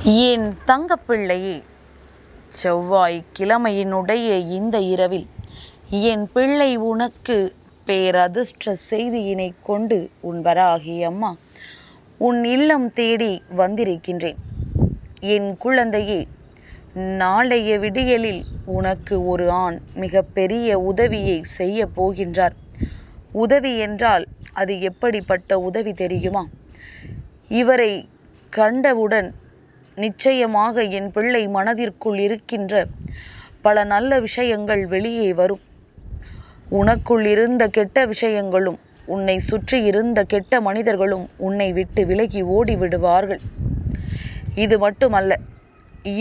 என் தங்கப்பிள்ளையே, செவ்வாய் கிழமையினுடைய இந்த இரவில் என் பிள்ளை உனக்கு பேரதிர்ஷ்ட செய்தியினை கொண்டு உன் வராகி அம்மா உன் இல்லம் தேடி வந்திருக்கின்றேன். என் குழந்தையே, நாளைய விடியலில் உனக்கு ஒரு ஆண் மிக பெரிய உதவியை செய்ய போகின்றார். உதவி என்றால் அது எப்படிப்பட்ட உதவி தெரியுமா? இவரை கண்டவுடன் நிச்சயமாக என் பிள்ளை மனதிற்குள் இருக்கின்ற பல நல்ல விஷயங்கள் வெளியே வரும். உனக்குள் இருந்த கெட்ட விஷயங்களும் உன்னை சுற்றி இருந்த கெட்ட மனிதர்களும் உன்னை விட்டு விலகி ஓடிவிடுவார்கள். இது மட்டுமல்ல,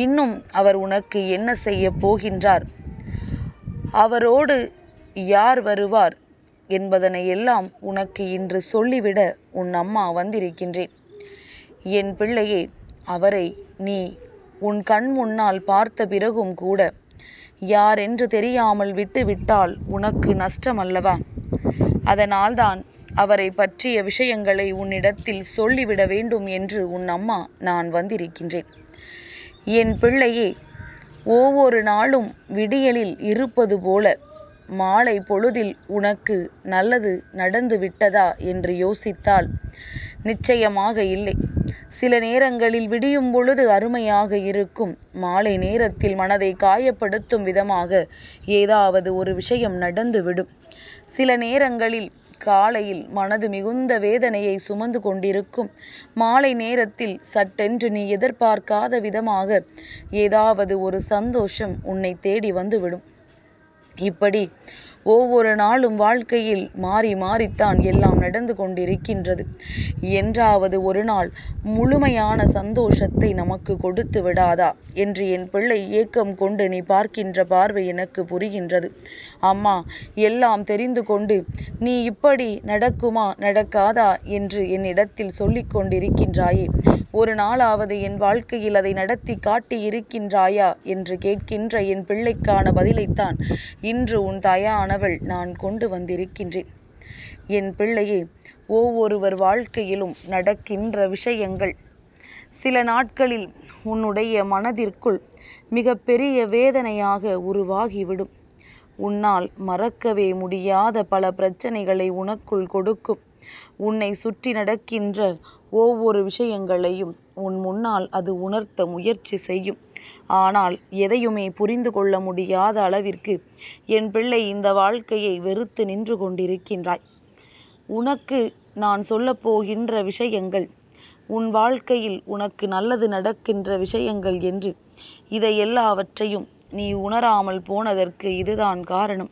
இன்னும் அவர் உனக்கு என்ன செய்ய போகின்றார், அவரோடு யார் வருவார் என்பதனை எல்லாம் உனக்கு இன்று சொல்லிவிட உன் அம்மா வந்திருக்கின்றேன். என் பிள்ளையே, அவரை நீ உன் கண் முன்னால் பார்த்த பிறகும் கூட யார் என்று தெரியாமல் விட்டுவிட்டால் உனக்கு நஷ்டமல்லவா? அதனால்தான் அவரை பற்றிய விஷயங்களை உன்னிடத்தில் சொல்லிவிட வேண்டும் என்று உன் அம்மா நான் வந்திருக்கின்றேன். என் பிள்ளையே, ஒவ்வொரு நாளும் விடியலில் இருப்பது போல மாலை பொழுதில் உனக்கு நல்லது நடந்து விட்டதா என்று யோசித்தால் நிச்சயமாக இல்லை. சில நேரங்களில் விடியும் பொழுது அருமையாக இருக்கும், மாலை நேரத்தில் மனதை காயப்படுத்தும் விதமாக ஏதாவது ஒரு விஷயம் நடந்துவிடும். சில நேரங்களில் காலையில் மனது மிகுந்த வேதனையை சுமந்து கொண்டிருக்கும், மாலை நேரத்தில் சட்டென்று நீ எதிர்பார்க்காத விதமாக ஏதாவது ஒரு சந்தோஷம் உன்னை தேடி வந்துவிடும். இப்படி ஒவ்வொரு நாளும் வாழ்க்கையில் மாறி மாறித்தான் எல்லாம் நடந்து கொண்டிருக்கின்றது. என்றாவது ஒரு நாள் முழுமையான சந்தோஷத்தை நமக்கு கொடுத்து விடாதா என்று என் பிள்ளை ஏக்கம் கொண்டு நீ பார்க்கின்ற பார்வை எனக்கு புரிகின்றது. அம்மா, எல்லாம் தெரிந்து கொண்டு நீ இப்படி நடக்குமா நடக்காதா என்று என்னிடத்தில் சொல்லிக் கொண்டிருக்கின்றாயே, ஒரு நாளாவது என் வாழ்க்கையில் அதை நடத்தி காட்டி இருக்கின்றாயா என்று கேட்கின்ற என் பிள்ளைக்கான பதிலைத்தான் இன்று உன் தாயானவள் நான் கொண்டு வந்திருக்கின்றேன். என் பிள்ளையே, ஒவ்வொருவர் வாழ்க்கையிலும் நடக்கின்ற விஷயங்கள் சில நாட்களில் உன்னுடைய மனதிற்குள் மிக பெரிய வேதனையாக உருவாகிவிடும். உன்னால் மறக்கவே முடியாத பல பிரச்சனைகளை உனக்குள் கொடுக்கும். உன்னை சுற்றி நடக்கின்ற ஒவ்வொரு விஷயங்களையும் உன் முன்னால் அது உணர்த்த முயற்சி செய்யும். ஆனால் எதையுமே புரிந்து கொள்ள முடியாத அளவிற்கு என் பிள்ளை இந்த வாழ்க்கையை வெறுத்து நின்று கொண்டிருக்கின்றாய். உனக்கு நான் சொல்லப்போகின்ற விஷயங்கள் உன் வாழ்க்கையில் உனக்கு நல்லது நடக்கின்ற விஷயங்கள் என்று இதை எல்லாவற்றையும் நீ உணராமல் போனதற்கு இதுதான் காரணம்.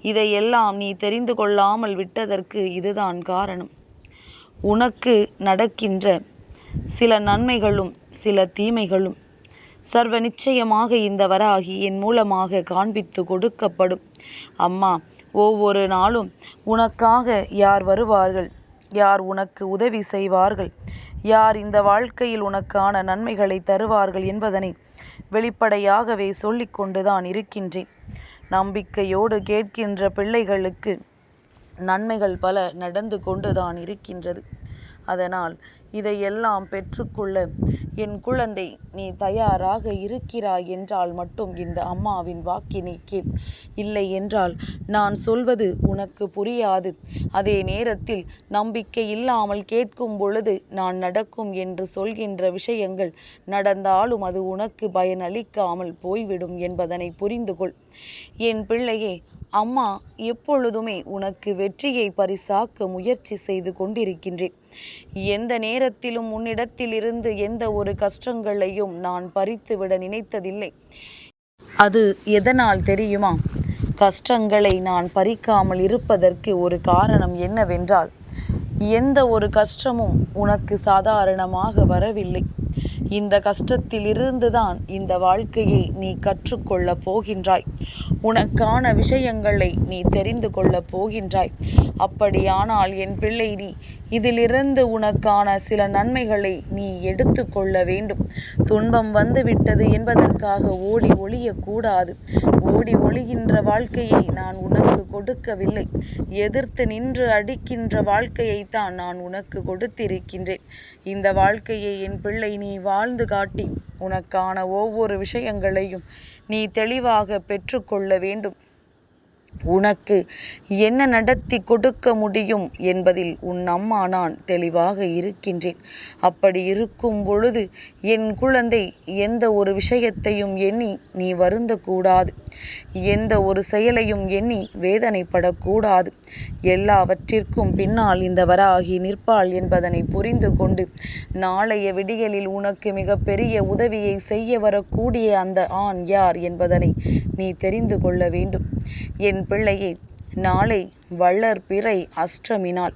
இதையெல்லாம் நீ தெரிந்து கொள்ளாமல் விட்டதற்கு இதுதான் காரணம். உனக்கு நடக்கின்ற சில நன்மைகளும் சில தீமைகளும் சர்வ நிச்சயமாக இந்த வராகி என் மூலமாக காண்பித்து கொடுக்கப்படும். அம்மா, ஒவ்வொரு நாளும் உனக்காக யார் வருவார்கள், யார் உனக்கு உதவி செய்வார்கள், யார் இந்த வாழ்க்கையில் உனக்கான நன்மைகளை தருவார்கள் என்பதனை வெளிப்படையாகவே சொல்லிக் கொண்டுதான் இருக்கின்றேன். நம்பிக்கையோடு கேட்கின்ற பிள்ளைகளுக்கு நன்மைகள் பல நடந்து கொண்டுதான் இருக்கின்றது. அதனால் இதையெல்லாம் பெற்றுக்கொள்ள என் குழந்தை நீ தயாராக இருக்கிறாய் என்றால் மட்டும் இந்த அம்மாவின் வாக்கினை கேள். இல்லை என்றால் நான் சொல்வது உனக்கு புரியாது. அதே நேரத்தில் நம்பிக்கை இல்லாமல் கேட்கும் பொழுது நான் நடக்கும் என்று சொல்கின்ற விஷயங்கள் நடந்தாலும் அது உனக்கு பயனளிக்காமல் போய்விடும் என்பதனை புரிந்து கொள். என் பிள்ளையே, அம்மா எப்பொழுதுமே உனக்கு வெற்றியை பரிசாக்க முயற்சி செய்து கொண்டிருக்கின்றேன். எந்த நேரத்திலும் உன்னிடத்தில் இருந்து எந்த ஒரு கஷ்டங்களையும் நான் பறித்துவிட நினைத்ததில்லை. அது எதனால் தெரியுமா? கஷ்டங்களை நான் பறிக்காமல் இருப்பதற்கு ஒரு காரணம் என்னவென்றால், எந்த ஒரு கஷ்டமும் உனக்கு சாதாரணமாக வரவில்லை. இந்த கஷ்டத்திலிருந்துதான் இந்த வாழ்க்கையை நீ கற்றுக்கொள்ளப் போகின்றாய். உனக்கான விஷயங்களை நீ தெரிந்து கொள்ளப் போகின்றாய். அப்படியானால் என் பிள்ளை, நீ இதிலிருந்து உனக்கான சில நன்மைகளை நீ எடுத்து கொள்ள வேண்டும். துன்பம் வந்து விட்டது என்பதற்காக ஓடி ஒளியக்கூடாது. ஓடி ஓடி ஒளிகின்ற வாழ்க்கையை நான் உனக்கு கொடுக்கவில்லை. எதிர்த்து நின்று அடிக்கின்ற வாழ்க்கையைத்தான் நான் உனக்கு கொடுத்திருக்கின்றேன். இந்த வாழ்க்கையை என் பிள்ளை நீ வாழ்ந்து காட்டி உனக்கான ஒவ்வொரு விஷயங்களையும் நீ தெளிவாக பெற்றுக்கொள்ள வேண்டும். உனக்கு என்ன நடத்தி கொடுக்க முடியும் என்பதில் உன் அம்மா நான் தெளிவாக இருக்கின்றேன். அப்படி இருக்கும் பொழுது என் குழந்தை எந்த ஒரு விஷயத்தையும் எண்ணி நீ வருந்தக்கூடாது. எந்த ஒரு செயலையும் எண்ணி வேதனைப்படக்கூடாது. எல்லாவற்றிற்கும் பின்னால் இந்த வராகி நிற்பாள் என்பதனை புரிந்து கொண்டு நாளைய விடியலில் உனக்கு மிகப்பெரிய உதவியை செய்ய வரக்கூடிய அந்த ஆண் யார் என்பதனை நீ தெரிந்து கொள்ள வேண்டும். என் பிள்ளையே, நாளை வளர்பிறை அஷ்டமி நாள்.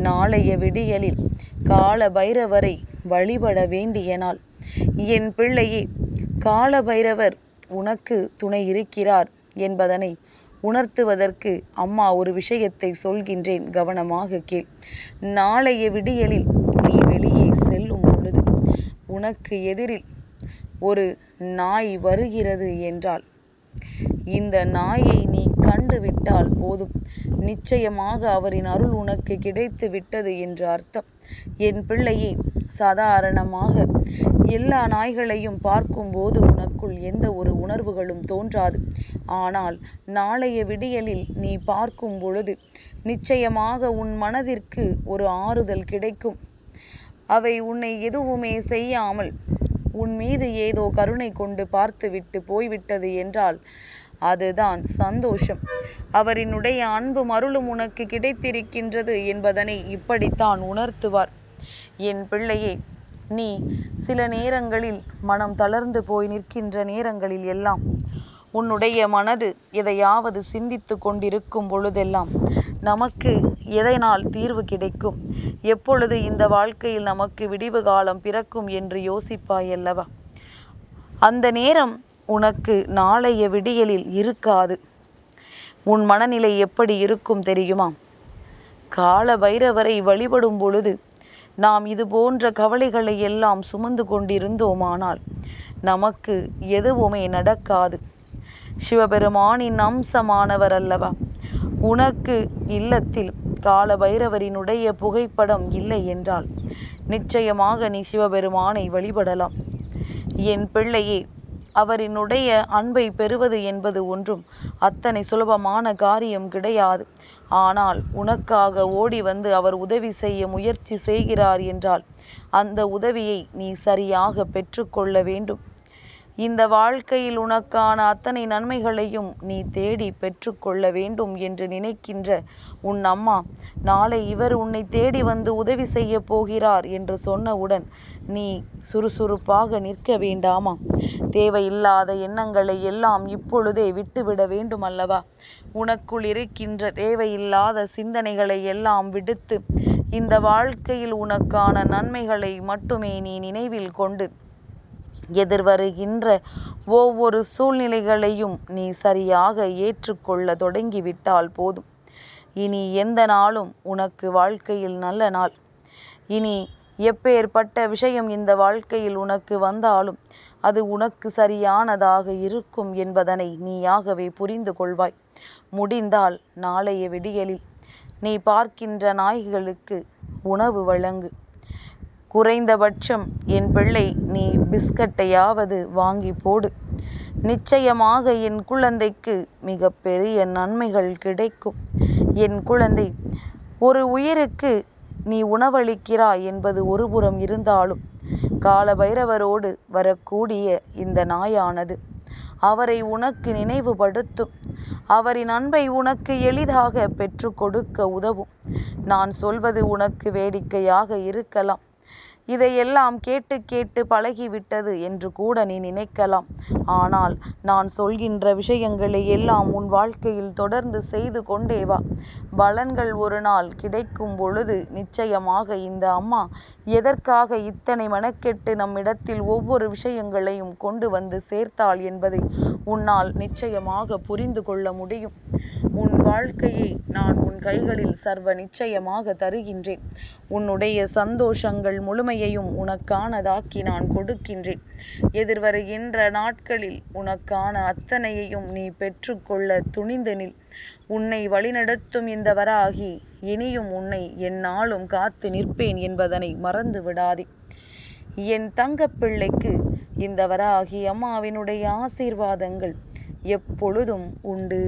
நாளைய விடியலில் கால பைரவரை வழிபட வேண்டிய நாள். என் பிள்ளையே, கால பைரவர் உனக்கு துணை இருக்கிறார் என்பதனை உணர்த்துவதற்கு அம்மா ஒரு விஷயத்தை சொல்கின்றேன், கவனமாக கேள். நாளைய விடியலில் நீ வெளியே செல்லும் பொழுது உனக்கு எதிரில் ஒரு நாய் வருகிறது என்றால் இந்த நாயை நீ கண்டுவிட்டால் போதும், நிச்சயமாக அவரின் அருள் உனக்கு கிடைத்து விட்டது என்று அர்த்தம். என் பிள்ளையே, சாதாரணமாக எல்லா நாய்களையும் பார்க்கும்போது உனக்குள் எந்த ஒரு உணர்வுகளும் தோன்றாது. ஆனால் நாளைய விடியலில் நீ பார்க்கும் பொழுது நிச்சயமாக உன் மனதிற்கு ஒரு ஆறுதல் கிடைக்கும். அவை உன்னை எதுவுமே செய்யாமல் உன் மீது ஏதோ கருணை கொண்டு பார்த்துவிட்டு போய்விட்டது என்றால் அதுதான் சந்தோஷம். அவரினுடைய அன்பும் அருளும் உனக்கு கிடைத்திருக்கின்றது என்பதனை இப்படித்தான் உணர்த்துவார். என் பிள்ளையே, நீ சில நேரங்களில் மனம் தளர்ந்து போய் நிற்கின்ற நேரங்களில் எல்லாம் உன்னுடைய மனது எதையாவது சிந்தித்து கொண்டிருக்கும் பொழுதெல்லாம் நமக்கு எதனால் தீர்வு கிடைக்கும், எப்பொழுது இந்த வாழ்க்கையில் நமக்கு விடிவு காலம் பிறக்கும் என்று யோசிப்பாயல்லவா? அந்த நேரம் உனக்கு நாளைய விடியலில் இருக்காது. உன் மனநிலை எப்படி இருக்கும் தெரியுமா? கால பைரவரை வழிபடும் பொழுது நாம் இது போன்ற கவலைகளை எல்லாம் சுமந்து கொண்டிருந்தோமானால் நமக்கு எதுவுமே நடக்காது. சிவபெருமானின் அம்சமானவர் அல்லவா? உனக்கு இல்லத்தில் கால பைரவரினுடைய புகைப்படம் இல்லை என்றால் நிச்சயமாக நீ சிவபெருமானை வழிபடலாம். என் பிள்ளையே, அவரினுடைய அன்பை பெறுவது என்பது ஒன்றும் அத்தனை சுலபமான காரியம் கிடையாது. ஆனால் உனக்காக ஓடி வந்து அவர் உதவி செய்ய முயற்சி செய்கிறார் என்றால் அந்த உதவியை நீ சரியாக பெற்றுக்கொள்ள வேண்டும். இந்த வாழ்க்கையில் உனக்கான அத்தனை நன்மைகளையும் நீ தேடி பெற்றுக்கொள்ள வேண்டும் என்று நினைக்கின்ற உன் அம்மா நாளை இவர் உன்னை தேடி வந்து உதவி செய்ய போகிறார் என்று சொன்னவுடன் நீ சுறுசுறுப்பாக நிற்க வேண்டாமா? தேவையில்லாத எண்ணங்களை எல்லாம் இப்பொழுதே விட்டுவிட வேண்டும் அல்லவா? உனக்குள் இருக்கின்ற தேவையில்லாத சிந்தனைகளை எல்லாம் விடுத்து இந்த வாழ்க்கையில் உனக்கான நன்மைகளை மட்டுமே நீ நினைவில் கொண்டு எதிர்வருகின்ற ஒவ்வொரு சூழ்நிலைகளையும் நீ சரியாக ஏற்றுக்கொள்ள தொடங்கிவிட்டால் போதும். இனி எந்த நாளும் உனக்கு வாழ்க்கையில் நல்ல நாள். இனி எப்பேற்பட்ட விஷயம் இந்த வாழ்க்கையில் உனக்கு வந்தாலும் அது உனக்கு சரியானதாக இருக்கும் என்பதனை நீயாகவே புரிந்து கொள்வாய். முடிந்தால் நாளைய விடியலில் நீ பார்க்கின்ற நாய்களுக்கு உணவு வழங்கு. குறைந்தபட்சம் என் பிள்ளை நீ பிஸ்கட்டையாவது வாங்கி போடு. நிச்சயமாக என் குழந்தைக்கு மிக பெரிய நன்மைகள் கிடைக்கும். என் குழந்தை, ஒரு உயிருக்கு நீ உணவளிக்கிறாய் என்பது ஒருபுறம் இருந்தாலும் கால பைரவரோடு வரக்கூடிய இந்த நாயானது அவரை உனக்கு நினைவுபடுத்தும். அவரின் அன்பை உனக்கு எளிதாக பெற்று கொடுக்க உதவும். நான் சொல்வது உனக்கு வேடிக்கையாக இருக்கலாம். இதையெல்லாம் கேட்டு கேட்டு பழகிவிட்டது என்று கூட நீ நினைக்கலாம். ஆனால் நான் சொல்கின்ற விஷயங்களை எல்லாம் உன் வாழ்க்கையில் தொடர்ந்து செய்து கொண்டே வா. பலன்கள் ஒரு நாள் கிடைக்கும் பொழுது நிச்சயமாக இந்த அம்மா எதற்காக இத்தனை மெனக்கெட்டு நம்மிடத்தில் ஒவ்வொரு விஷயங்களையும் கொண்டு வந்து சேர்த்தாள் என்பதை உன்னால் நிச்சயமாக புரிந்து கொள்ள முடியும். உன் வாழ்க்கையை நான் உன் கைகளில் சர்வ நிச்சயமாக தருகின்றேன். உன்னுடைய சந்தோஷங்கள் முழுமையையும் உனக்கானதாக்கி நான் கொடுக்கின்றேன். எதிர்வருகின்ற நாட்களில் உனக்கான அத்தனையையும் நீ பெற்றுக்கொள்ள துணிந்து நில். உன்னை வழிநடத்தும் இந்த வராகி இனியும் உன்னை எந்நாளும் காத்து நிற்பேன் என்பதனை மறந்து விடாதே. என் தங்கப்பிள்ளைக்கு இந்த வராகி அம்மாவினுடைய ஆசீர்வாதங்கள் எப்பொழுதும் உண்டு.